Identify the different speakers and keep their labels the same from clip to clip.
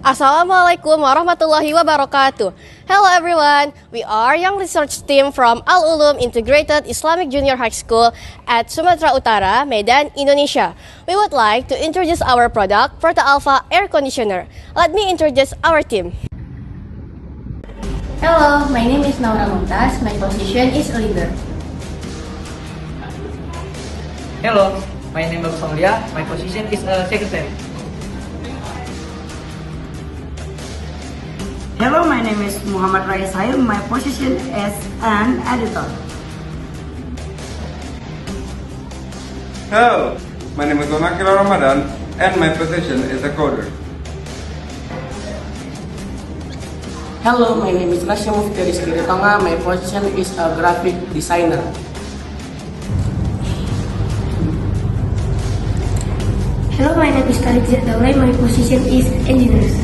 Speaker 1: Assalamualaikum warahmatullahi wabarakatuh. Hello everyone, we are young research team from Al-Ulum Integrated Islamic Junior High School at Sumatera Utara, Medan, Indonesia. We would like to introduce our product, PROTA ALFA air conditioner. Let me introduce our team.
Speaker 2: Hello, my name is Naura Mumtaz. My position is leader.
Speaker 3: Hello, my name is Somlia. My position is secretary.
Speaker 4: Hello, my name is Muhammad Rais Hayil. My position is an editor.
Speaker 5: Hello, my name is Onakila Ramadan and my position is a coder.
Speaker 6: Hello, my name is Rasya Mufti Rizky Ritonga. My position is a graphic designer.
Speaker 7: Hello, my name is Khalid Zadaulay. My position is engineer.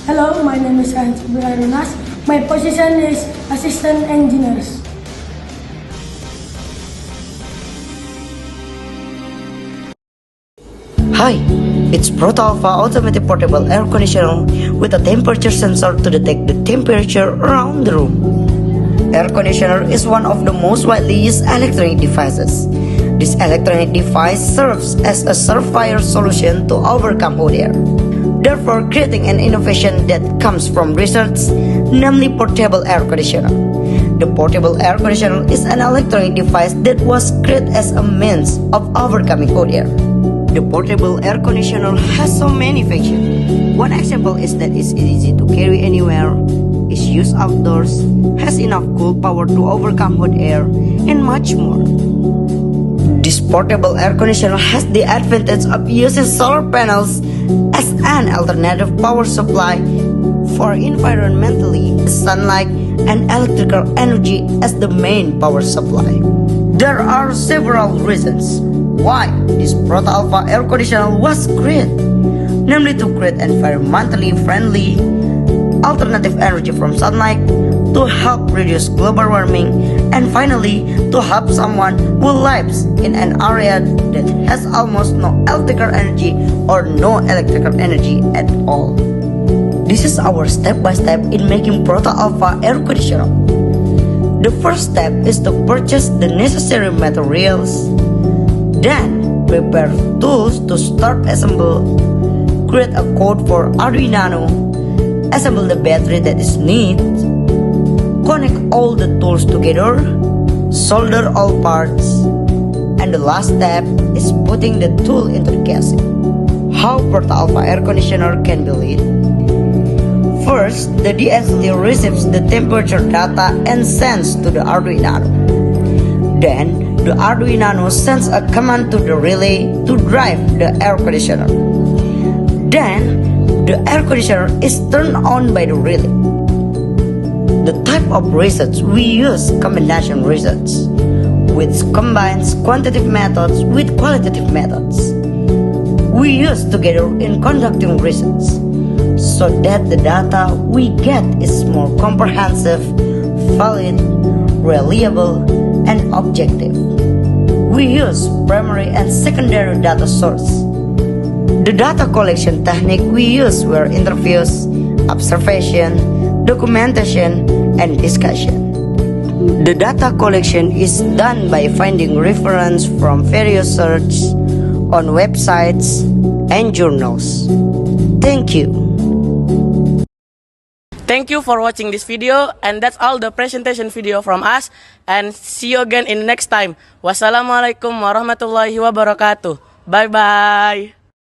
Speaker 8: Hello, my name is Hans Ibrahirunas. My position is assistant engineer.
Speaker 4: Hi, it's PROTA ALFA automatic portable air conditioner with a temperature sensor to detect the temperature around the room. Air conditioner is one of the most widely used electronic devices. This electronic device serves as a surefire solution to overcome hot air, therefore creating an innovation that comes from research, namely portable air conditioner. The portable air conditioner is an electronic device that was created as a means of overcoming hot air. The portable air conditioner has so many functions. One example is that it's easy to carry anywhere, is used outdoors, has enough cool power to overcome hot air, and much more. This portable air conditioner has the advantage of using solar panels as an alternative power supply for environmentally sunlight and electrical energy as the main power supply. There are several reasons why this PROTA ALFA air conditioner was created, namely to create environmentally friendly alternative energy from sunlight, to help reduce global warming, and finally to help someone who lives in an area that has almost no electrical energy or no electrical energy at all. This is our step-by-step in making PROTA ALFA air conditioner. The first step is to purchase the necessary materials, then prepare tools to start assemble, create a code for Arduino, assemble the battery that is needed, connect all the tools together, solder all parts, and the last step is putting the tool into the casing. How PROTA ALFA air conditioner can be lit? First, the DSLT receives the temperature data and sends to the Arduino. Then, the Arduino sends a command to the relay to drive the air conditioner. Then, the air conditioner is turned on by the relay. The type of research we use combination research, which combines quantitative methods with qualitative methods. We use together in conducting research, so that the data we get is more comprehensive, valid, reliable, and objective. We use primary and secondary data source. The data collection technique we use were interviews, observation, documentation, and discussion. The data collection is done by finding reference from various searches on websites and journals. Thank you.
Speaker 6: Thank you for watching this video, and that's all the presentation video from us, and see you again in the next time. Wassalamualaikum warahmatullahi wabarakatuh. Bye bye.